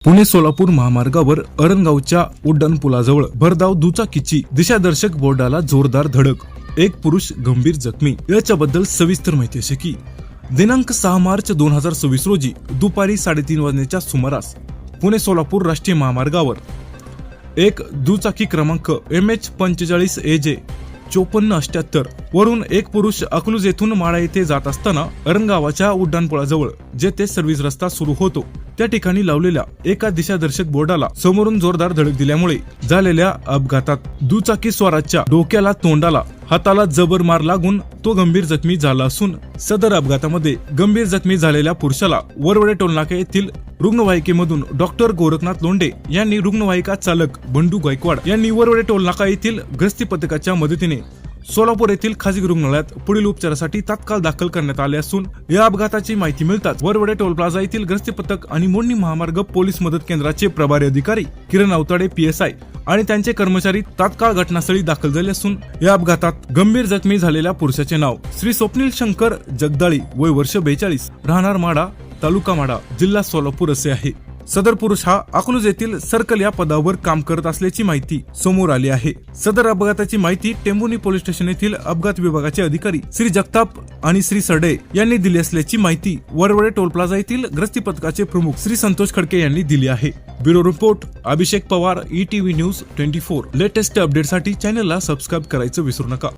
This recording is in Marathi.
पुणे सोलापूर महामार्गावर अरणगावच्या उड्डाणपुलाजवळ भरधाव दुचाकीची दिशादर्शक बोर्डाला जोरदार धडक, एक पुरुष गंभीर जखमी। याच्याबद्दल सविस्तर माहिती अशी की दिनांक 6 मार्च 2026 रोजी दुपारी 3:30 वाजण्याच्या सुमारास पुणे सोलापूर राष्ट्रीय महामार्गावर एक दुचाकी क्रमांक MH45 AJ 5478 वरून एक पुरुष अकलूज येथून माळा येथे जात असताना अरणगावाच्या उड्डाणपुलाजवळ जेथे सर्व्हिस रस्ता सुरू होतो त्या ठिकाणी लावलेल्या एका दिशादर्शक बोर्डाला समोरून जोरदार धडक दिल्यामुळे झालेल्या अपघातात दुचाकी स्वाराच्या डोक्याला, तोंडाला, हाताला जबर मार लागून तो गंभीर जखमी झाला असून सदर अपघातामध्ये गंभीर जखमी झालेल्या पुरुषाला वरवडे टोलनाका येथील रुग्णवाहिकेमधून डॉक्टर गोरखनाथ लोंढे यांनी, रुग्णवाहिका चालक बंडू गायकवाड यांनी वरवडे टोलनाका येथील गस्ती पथकाच्या मदतीने सोलापूर येथील खाजगी रुग्णालयात पुढील उपचारासाठी तात्काळ दाखल करण्यात आले असून या अपघाताची माहिती मिळताच वरवडे टोल प्लाझा येथील गस्ती पथक आणि मोडणी महामार्ग पोलीस मदत केंद्राचे प्रभारी अधिकारी किरण अवताडे PSI आणि त्यांचे कर्मचारी तात्काळ घटनास्थळी दाखल झाले असून या अपघातात गंभीर जखमी झालेल्या पुरुषाचे नाव श्री स्वप्नील शंकर जगदाळी, वय वर्ष 42, राहणार माडा, तालुका माडा, जिल्हा सोलापूर असे आहे। सदर पुरुष हा अकलूज येथील सर्कल या पदावर काम करत असल्याची माहिती समोर आली आहे। सदर अपघाताची माहिती टेंभुर्णी पोलीस स्टेशन येथील अपघात विभागाचे अधिकारी श्री जगताप आणि श्री सरडे यांनी दिली असल्याची माहिती वरवडे टोल प्लाझा येथील गस्ती पथकाचे प्रमुख श्री संतोष खडके यांनी दिली आहे। ब्युरो रिपोर्ट अभिषेक पवार, ETV न्यूज 24। लेटेस्ट अपडेटसाठी चॅनलला सबस्क्राईब करायचं विसरू नका।